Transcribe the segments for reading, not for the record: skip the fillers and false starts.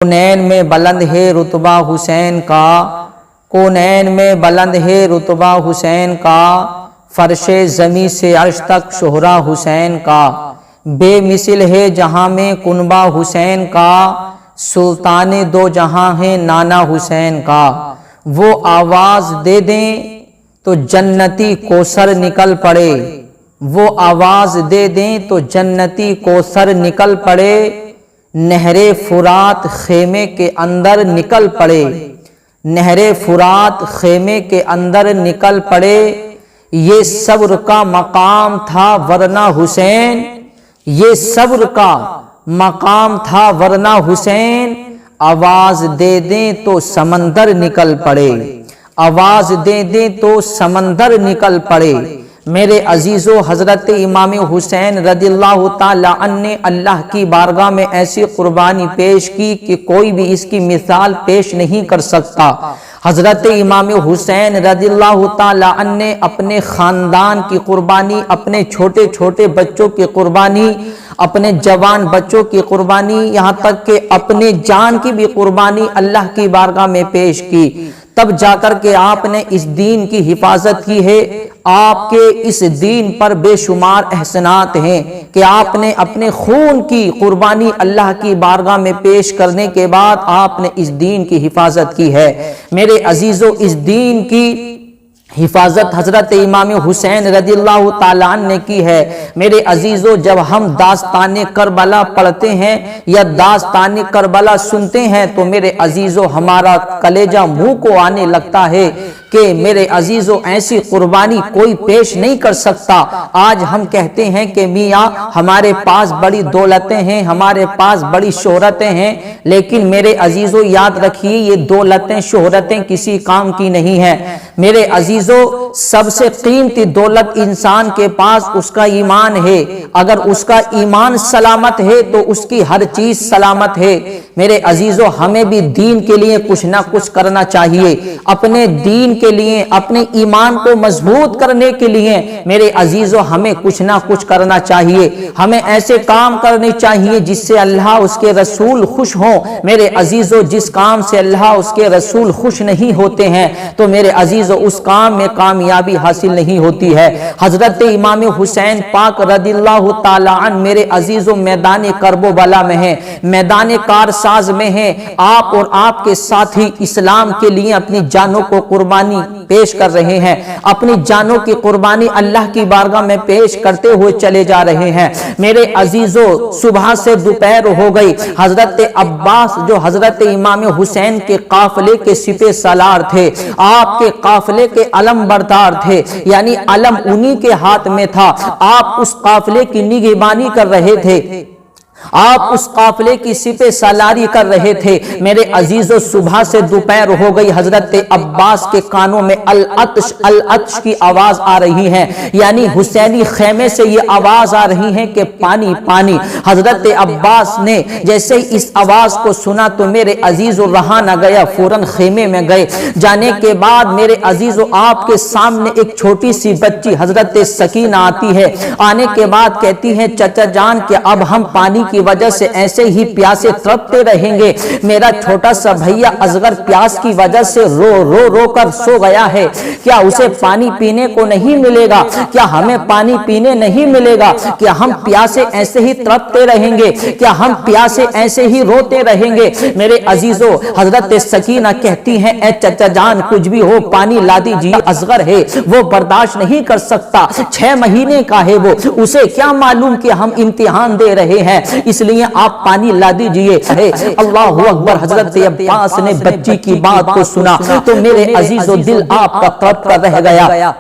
کونین میں بلند ہے رتبہ حسین کا، کونین میں بلند ہے رتبہ حسین کا، فرش زمیں سے عرش تک شہرا حسین کا، بے مثل ہے جہاں میں کنبہ حسین کا، سلطان دو جہاں ہے نانا حسین کا۔ وہ آواز دے دیں تو جنتی کوثر نکل پڑے، وہ آواز دے دیں تو جنتی کوثر نکل پڑے، نہر فرات خیمے کے اندر نکل پڑے، نہر فرات خیمے کے اندر نکل پڑے۔ یہ صبر کا مقام تھا ورنہ حسین، یہ صبر کا مقام تھا ورنہ حسین، آواز دے دیں تو سمندر نکل پڑے، آواز دے دیں تو سمندر نکل پڑے۔ میرے عزیزو، حضرت امام حسین رضی اللہ تعالیٰ عنہ نے اللہ کی بارگاہ میں ایسی قربانی پیش کی کہ کوئی بھی اس کی مثال پیش نہیں کر سکتا۔ حضرت امام حسین رضی اللہ تعالیٰ عنہ نے اپنے خاندان کی قربانی، اپنے چھوٹے چھوٹے بچوں کی قربانی، اپنے جوان بچوں کی قربانی، یہاں تک کہ اپنے جان کی بھی قربانی اللہ کی بارگاہ میں پیش کی، تب جا کر کے آپ نے اس دین کی حفاظت کی ہے۔ آپ کے اس دین پر بے شمار احسانات ہیں کہ آپ نے اپنے خون کی قربانی اللہ کی بارگاہ میں پیش کرنے کے بعد آپ نے اس دین کی حفاظت کی ہے۔ میرے عزیزو، اس دین کی حفاظت حضرت امام حسین رضی اللہ تعالیٰ عنہ نے کی ہے۔ میرے عزیزو، جب ہم داستان کربلا پڑھتے ہیں یا داستان کربلا سنتے ہیں تو میرے عزیزو ہمارا کلیجہ منہ کو آنے لگتا ہے کہ میرے عزیزو ایسی قربانی کوئی پیش نہیں کر سکتا۔ آج ہم کہتے ہیں کہ میاں ہمارے پاس بڑی دولتیں ہیں، ہمارے پاس بڑی شہرتیں ہیں، لیکن میرے عزیزو یاد رکھیے یہ دولتیں شہرتیں کسی کام کی نہیں ہیں۔ میرے عزیزو، سب سے قیمتی دولت انسان کے پاس اس کا ایمان ہے، اگر اس کا ایمان سلامت ہے تو اس کی ہر چیز سلامت ہے۔ میرے عزیزو، ہمیں بھی دین کے لیے کچھ نہ کچھ کرنا چاہیے، اپنے دین کے لیے، اپنے ایمان کو مضبوط کرنے کے لیے میرے عزیزو ہمیں کچھ نہ کچھ کرنا چاہیے، ہمیں ایسے کام کرنے چاہیے جس سے اللہ اس کے رسول خوش ہوں۔ میرے عزیزو، جس کام سے اللہ اس کے رسول خوش نہیں ہوتے ہیں تو میرے عزیزو اس کام میں کامیابی حاصل نہیں ہوتی ہے۔ حضرت امام حسین پاک رضی اللہ تعالیٰ عنہ میرے عزیزو میدان کربلا میں ہیں، میدان کارساز میں ہیں۔ آپ اور آپ کے ساتھی اسلام کے لیے اپنی جانوں کو قربانی پیش کر رہے ہیں، اپنی جانوں کی قربانی اللہ کی بارگاہ میں پیش کرتے ہوئے چلے جا رہے ہیں۔ میرے عزیزو، صبح سے دوپہر ہو گئی، حضرت عباس جو حضرت امام حسین کے قافلے کے سپہ سالار تھے، آپ کے قافلے کے علم بردار تھے، یعنی علم انہی کے ہاتھ میں تھا، آپ اس قافلے کی نگہبانی کر رہے تھے، آپ اس قافلے کی سپہ سالاری کر رہے تھے۔ میرے عزیزو، صبح سے دوپہر ہو گئی، حضرت عباس کے کانوں میں العطش العطش کی آواز آ رہی ہے، یعنی حسینی خیمے سے یہ آواز آ رہی ہے کہ پانی پانی۔ حضرت عباس نے جیسے اس آواز کو سنا تو میرے عزیزو رہا نہ گیا، فوراً خیمے میں گئے۔ جانے کے بعد میرے عزیزو آپ کے سامنے ایک چھوٹی سی بچی حضرت سکینہ آتی ہے، آنے کے بعد کہتی ہے چچا جان کہ اب ہم پانی کی وجہ سے ایسے ہی پیاسے تڑپتے رہیں گے، میرا چھوٹا سا بھیا اصغر پیاس کی وجہ سے رو رو رو کر سو گیا ہے، کیا اسے پانی پینے کو نہیں ملے گا؟ کیا ہمیں پانی پینے نہیں ملے گا؟ کیا ہم پیاسے ایسے ہی تڑپتے رہیں گے؟ کیا ہم پیاسے ایسے ہی روتے رہیں گے؟ میرے عزیزو، حضرت سکینہ کہتی ہیں اے چچا جان کچھ بھی ہو پانی لا دیجیے، اصغر ہے وہ برداشت نہیں کر سکتا، 6 مہینے کا ہے وہ، اسے کیا معلوم کہ ہم امتحان دے رہے ہیں، اس لیے آپ پانی لا دیجئے۔ اللہ اکبر! حضرت عباس نے بچی کی بات کو سنا تو میرے عزیزو دل آپ کا تڑپ کر رہ گیا۔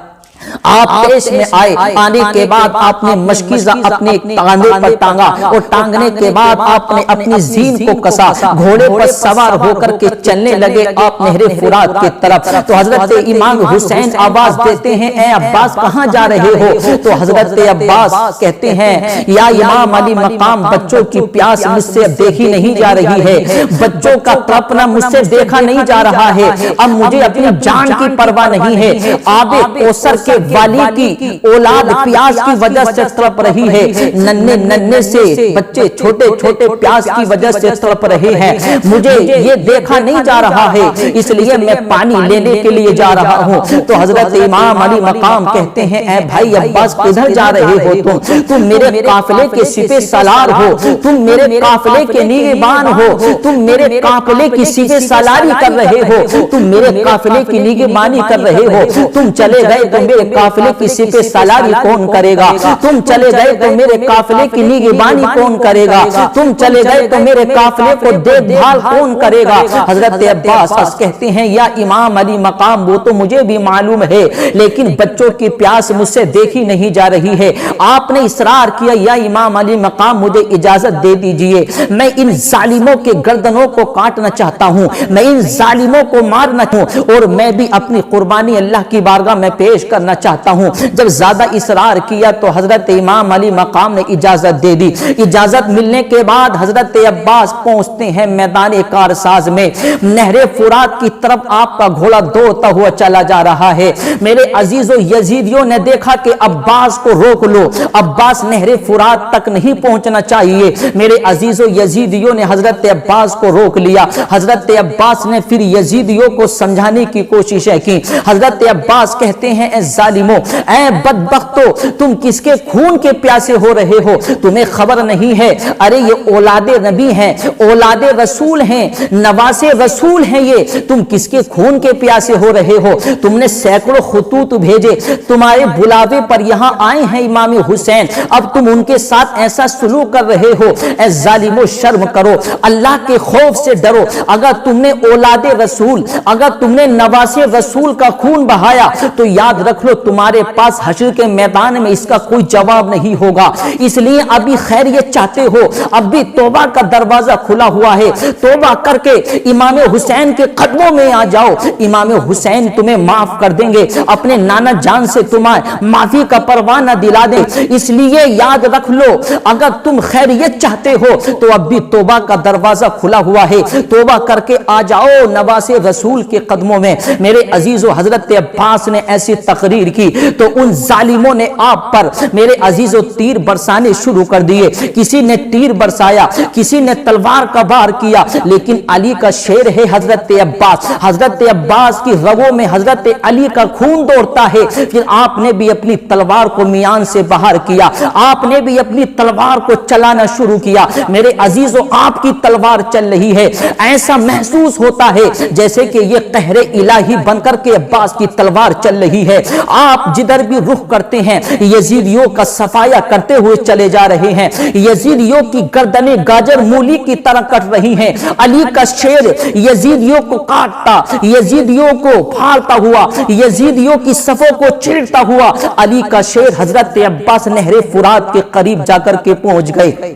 آپ پیش میں آئے، آنے کے بعد آپ نے مشکیزہ اپنے ٹانگے پر ٹانگا اور ٹانگنے کے بعد آپ نے اپنی زین کو کسا، گھوڑے پر سوار ہو کر کے چلنے لگے آپ نہر فرات کی طرف۔ تو حضرت امام حسین آواز دیتے ہیں اے عباس کہاں جا رہے ہو؟ تو حضرت عباس کہتے ہیں یا امام علی مقام بچوں کی پیاس مجھ سے دیکھی نہیں جا رہی ہے، بچوں کا تڑپنا مجھ سے دیکھا نہیں جا رہا ہے، اب مجھے اپنی جان کی پرواہ نہیں ہے، آب کوثر کے والی کی اولاد پیاس کی وجہ سے تڑپ رہی ہے، ننھے ننھے سے بچے چھوٹے چھوٹے پیاس کی وجہ سے تڑپ رہے ہیں، مجھے یہ دیکھا نہیں جا رہا ہے، اس لیے میں پانی لینے کے لیے جا رہا ہوں۔ تو حضرت امام علی مقام کہتے ہیں اے بھائی عباس کدھر جا رہے ہو تم میرے قافلے کے سپہ سالار ہو، تم میرے قافلے کے نگہبان ہو، تم میرے قافلے کی سپہ سالاری کر رہے ہو، تم میرے قافلے کی نگہبانی کر رہے ہو، تم چلے گئے تو میرے قافلے کی سپہ سالاری کون کرے گا، تم چلے گئے تو میرے قافلے کی نگہبانی کون کرے گا، تم چلے گئے تو میرے قافلے کو دیکھ بھال کون کرے گا۔ حضرت عباس کہتے ہیں یا امام علی مقام وہ تو مجھے بھی معلوم ہے، لیکن بچوں کی پیاس مجھ سے دیکھی نہیں جا رہی ہے۔ آپ نے اصرار کیا یا امام علی مقام مجھے اجازت دے دیجئے، میں ان ظالموں کے گردنوں کو کاٹنا چاہتا ہوں، میں ان ظالموں کو مارنا ہوں، اور میں بھی اپنی قربانی اللہ کی بارگاہ میں پیش کرنا چاہتا ہوں۔ جب زیادہ اصرار کیا تو حضرت امام علی مقام نے اجازت دے دی۔ اجازت ملنے کے بعد حضرت عباس پہنچتے ہیں میدان کارساز میں، نہر فرات کی طرف آپ کا گھوڑا دوڑتا ہوا چلا جا رہا ہے۔ میرے عزیزو یزیدیوں نے دیکھا کہ عباس کو روک لو، عباس نہر فرات تک نہیں پہنچنا چاہیے۔ میرے عزیزو یزیدیوں نے حضرت عباس کو روک لیا۔ حضرت عباس نے پھر یزیدیوں کو سمجھانے کی کوششیں کی۔ حضرت عباس کہتے ہیں اے ظالموں، اے بدبختو، تم کس کے خون کے پیاسے ہو رہے ہو؟ تمہیں خبر نہیں ہے؟ ارے یہ اولاد نبی ہیں، اولاد رسول ہیں، نواز رسول ہیں، یہ تم کس کے خون کے پیاسے ہو رہے ہو؟ تم نے سینکڑوں خطوط بھیجے، تمہارے بلاوے پر یہاں آئے ہیں امام حسین، اب تم ان کے ساتھ ایسا سلوک کر رہے ہو۔ اے ظالمو شرم کرو، اللہ کے خوف سے ڈرو۔ اگر تم نے اولاد رسول، اگر تم نے نواز رسول کا خون بہایا تو یاد رکھ لو تمہارے پاس حشر کے میدان میں اس کا کوئی جواب نہیں ہوگا۔ اس لیے ابھی خیریت چاہتے ہو، اب بھی توبہ کا دروازہ کھلا ہوا ہے، توبہ کر کے امام حسین کے قدموں میں آ جاؤ، امام حسین تمہیں معاف کر دیں گے، اپنے نانا جان سے تمہیں معافی کا پروانہ دلا دیں۔ اس لیے یاد رکھ لو اگر تم خیریت چاہتے ہو تو اب بھی توبہ کا دروازہ کھلا ہوا ہے، توبہ کر کے آ جاؤ نواز رسول کے قدموں میں۔ میرے عزیزو حضرت عباس نے ایسی تقریر کی تو ان ظالموں نے آپ پر میرے عزیزو تیر برسانے شروع کر دیے۔ کسی نے تیر برسایا، کسی نے تلوار کا وار کیا، لیکن علی کا شیر ہے حضرت عباس، حضرت عباس کی رگوں میں حضرت علی کا خون دوڑتا ہے۔ پھر آپ نے بھی اپنی تلوار کو میان سے باہر کیا، آپ نے بھی اپنی تلوار کو چلانا شروع کیا۔ میرے عزیزو آپ کی تلوار چل رہی ہے، ایسا محسوس ہوتا ہے جیسے کہ یہ قہر الہی بن کر کے عباس کی تلوار چل رہی ہے۔ آپ جدھر بھی رخ کرتے ہیں یزیدیوں کا صفایا کرتے ہوئے چلے جا رہے ہیں، یزیدیوں کی گردنیں گاجر مولی کی طرح کٹ رہی ہیں۔ علی کا شیر یزیدیوں کو کاٹتا، یزیدیوں کو پھاڑتا ہوا، یزیدیوں کی صفوں کو چیرتا ہوا علی کا شیر حضرت عباس نہر فرات کے قریب جا کر کے پہنچ گئے۔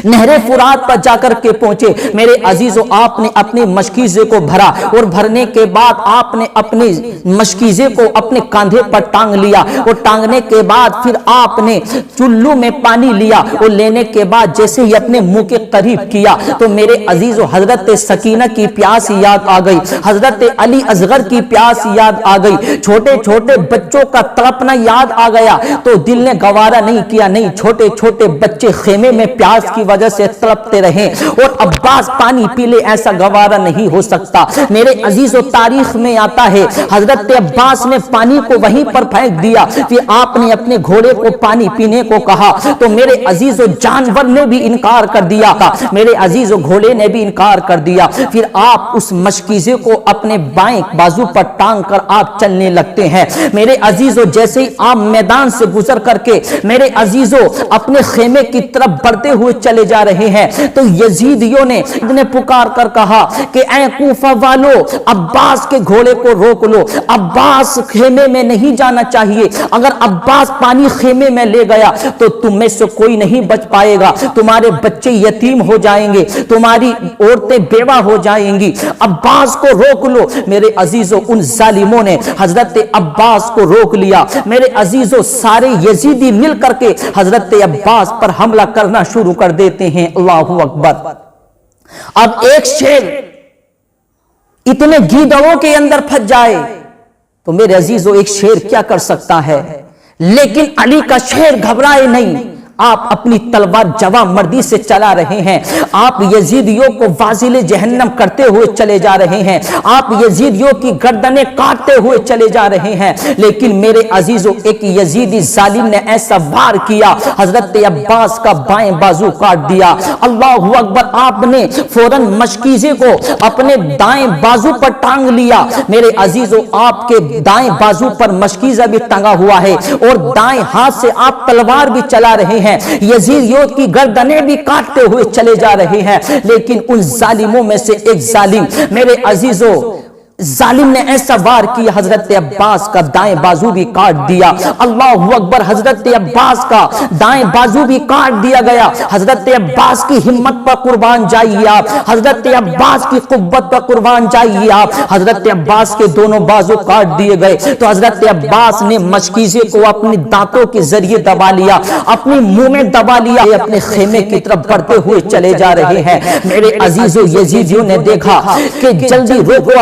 نہر فرات پر جا کر کے پہنچے میرے عزیزو، آپ نے اپنے مشکیزے کو بھرا اور بھرنے کے بعد آپ نے اپنے مشکیزے کو اپنے کاندھے پر ٹانگ لیا، اور ٹانگنے کے بعد پھر آپ نے چلو میں پانی لیا، اور لینے کے بعد جیسے ہی اپنے منہ کے قریب کیا تو میرے عزیزو حضرت سکینہ کی پیاس یاد آ گئی، حضرت علی اصغر کی پیاس یاد آ گئی، چھوٹے چھوٹے بچوں کا تڑپنا یاد آ گیا، تو دل نے گوارا نہیں کیا، نہیں چھوٹے چھوٹے بچے خیمے میں پیاس کی وجہ سے تڑپتے رہیں اور عباس پانی پی لے، ایسا گوارا نہیں ہو سکتا۔ میرے عزیزو تاریخ میں آتا ہے حضرت عباس نے پانی کو وہیں پر پھینک دیا، پھر آپ نے اپنے گھوڑے کو پانی پینے کو کہا تو میرے عزیزو جانور نے بھی انکار کر دیا، میرے عزیزو گھوڑے نے بھی انکار کر دیا۔ پھر آپ اس مشکیزے کو اپنے بائیں بازو پر ٹانگ کر آپ چلنے لگتے ہیں۔ میرے عزیزو جیسے ہی آپ میدان سے گزر کر کے میرے عزیزو اپنے خیمے کی طرف بڑھتے ہوئے چلے جا رہے ہیں تو یزیدیوں نے پکار کر کہا کہ اے کوفہ والو، عباس کے گھوڑے کو روک لو، عباس خیمے میں نہیں جانا چاہیے، اگر عباس پانی خیمے میں لے گیا تو تم میں سے کوئی نہیں بچ پائے گا، تمہارے بچے یتیم ہو جائیں گے، تمہاری عورتیں بیوہ ہو جائیں گی، عباس کو روک لو۔ میرے عزیزو ان ظالموں نے حضرت عباس کو روک لیا۔ میرے عزیزو سارے یزیدی مل کر کے حضرت عباس پر حملہ کرنا شروع کر دیتے ہیں۔ اللہ اکبر۔ اب ایک شیر اتنے گیدڑوں کے اندر پھنس جائے تو میرے عزیزو ایک شیر کیا کر سکتا ہے، لیکن علی کا شیر گھبرائے نہیں، آپ اپنی تلوار جواں مردی سے چلا رہے ہیں، آپ یزیدیوں کو واصل جہنم کرتے ہوئے چلے جا رہے ہیں، آپ یزیدیوں کی گردنیں کاٹتے ہوئے چلے جا رہے ہیں، لیکن میرے عزیزو ایک یزیدی ظالم نے ایسا وار کیا، حضرت عباس کا بائیں بازو کاٹ دیا۔ اللہ اکبر، آپ نے فوراً مشکیزے کو اپنے دائیں بازو پر ٹانگ لیا۔ میرے عزیزو آپ کے دائیں بازو پر مشکیزہ بھی ٹنگا ہوا ہے اور دائیں ہاتھ سے آپ تلوار بھی چلا رہے ہیں، یزیدیوں کی گردنیں بھی کاٹتے ہوئے چلے جا رہے ہیں، لیکن ان ظالموں میں سے ایک ظالم میرے عزیزو ظالم نے ایسا وار کیا، حضرت عباس کا دائیں بازو بھی کاٹ دیا۔ اللہ اکبر، حضرت عباس کا دائیں بازو بھی کاٹ دیا گیا۔ حضرت عباس کی ہمت پر قربان جائیے آپ، حضرت عباس کی قوت پر قربان جائیے آپ۔ حضرت عباس کے دونوں بازو کاٹ دیے گئے تو حضرت عباس نے مشکیزے کو اپنی دانتوں کے ذریعے دبا لیا، اپنی منہ میں دبا لیا، اپنے خیمے کی طرف بڑھتے ہوئے چلے جا رہے ہیں۔ میرے عزیزو یزیدیوں نے دیکھا کہ جلدی روکو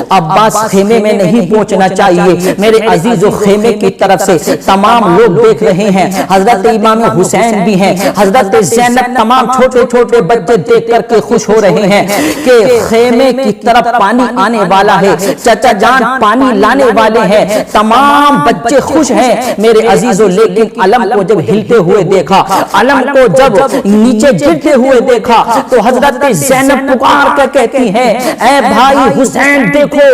عباس خیمے میں نہیں پہنچنا چاہیے۔ میرے عزیزو خیمے کی طرف سے تمام لوگ دیکھ رہے ہیں، حضرت امام حسین بھی ہیں، حضرت زینب، تمام چھوٹے چھوٹے بچے دیکھ کر کے خوش ہو رہے ہیں کہ خیمے کی طرف پانی آنے والا ہے، چچا جان پانی لانے والے ہیں، تمام بچے خوش ہیں۔ میرے عزیزو لیکن علم کو جب ہلتے ہوئے دیکھا، علم کو جب نیچے گرتے ہوئے دیکھا تو حضرت زینب پکار کر کہتی ہیں، اے بھائی حسین دیکھو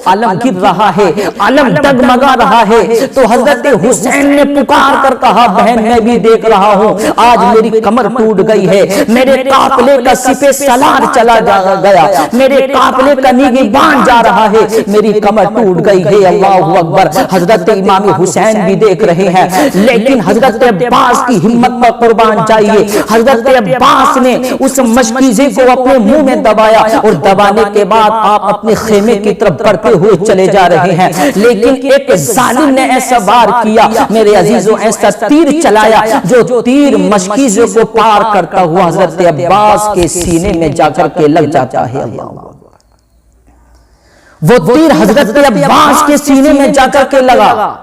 علم گر رہا ہے، علم ڈگمگا رہا ہے۔ تو حضرت حسین نے پکار کر کہا، بہن میں بھی دیکھ رہا ہوں، آج میری کمر ٹوٹ گئی ہے، میرے قافلے کا سپہ سالار چلا گیا، میرے قافلے کا نگہبان جا رہا ہے، میری کمر ٹوٹ گئی ہے۔ اللہ اکبر، حضرت امام حسین بھی دیکھ رہے ہیں، لیکن حضرت عباس کی ہمت پر قربان جائیے، حضرت عباس نے اس مشکیزے کو اپنے منہ میں دبایا اور دبانے کے بعد آپ اپنے خیمے کی طرف بڑھتے ہوئے چلے جا رہے ہیں، لیکن ایک ظالم نے ایسا وار کیا، میرے عزیزو ایسا تیر چلایا جو تیر مشکیزے کو پار کرتا ہوا حضرت عباس کے سینے میں جا کر کے لگ جاتا ہے۔ اللہ وہ تیر حضرت عباس کے سینے میں جا کر کے لگا۔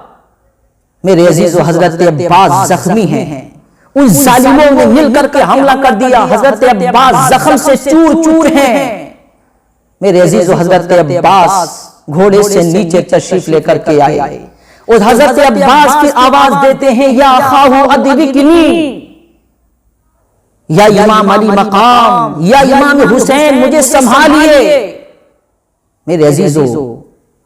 میرے عزیزو حضرت عباس زخمی ہیں، ان ظالموں نے مل کر کے حملہ کر دیا، حضرت عباس زخم سے چور چور ہیں۔ میرے عزیزو حضرت عباس گھوڑے سے نیچے تشریف لے کر کے آئے اور حضرت عباس کی آواز دیتے ہیں، یا خواہو ادرکنی، یا امام علی مقام، یا امام حسین مجھے سنبھالیے۔ میرے عزیزو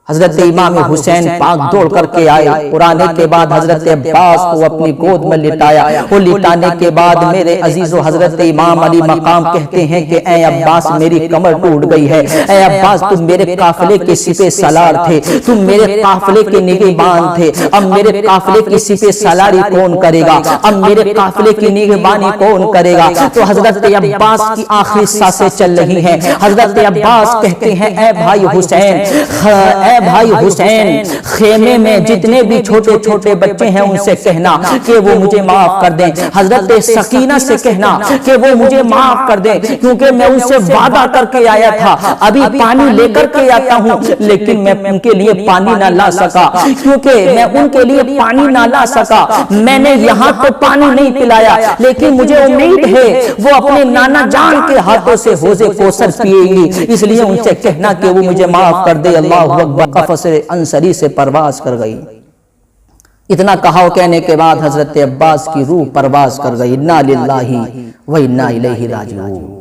حضرت امام حسین پاک دوڑ کر کے آئے اور آنے کے بعد حضرت عباس کو اپنی گود میں لٹایا، اور لٹانے کے بعد میرے عزیزو حضرت امام علی مقام کہتے ہیں کہ اے عباس میری کمر ٹوٹ گئی ہے، اے عباس تم میرے قافلے کے سپہ سالار تھے، تم میرے قافلے کے نگہبان تھے، اب میرے قافلے کی سپہ سالاری کون کرے گا، اب میرے قافلے کی نگہبانی کون کرے گا؟ تو حضرت عباس کی آخری سانسیں چل رہی ہیں، حضرت عباس کہتے ہیں اے بھائی حسین، اے بھائی حسین، خیمے میں جتنے بھی چھوٹے چھوٹے بچے ہیں ان سے کہنا کہ وہ مجھے معاف کر دیں، حضرت سکینہ سے کہنا کہ وہ مجھے معاف کر دیں، کیونکہ میں ان سے وعدہ کر کے آیا تھا، ابھی پانی لے کر کے آتا ہوں لیکن میں ان کے لیے پانی نہ لا سکا، کیونکہ میں ان کے لیے پانی نہ لا سکا، میں نے یہاں تو پانی نہیں پلایا لیکن مجھے امید ہے وہ اپنے نانا جان کے ہاتھوں سے حوض کوثر پیئیں گی، اس لیے ان سے کہنا کہ وہ مجھے معاف کر دے۔ اللہ اکبر، قفص انصری سے پرواز کر گئی۔ اتنا کہا کہنے کے بعد حضرت عباس کی روح پرواز کر گئی۔ انا للہ و انا الیہ راجعون۔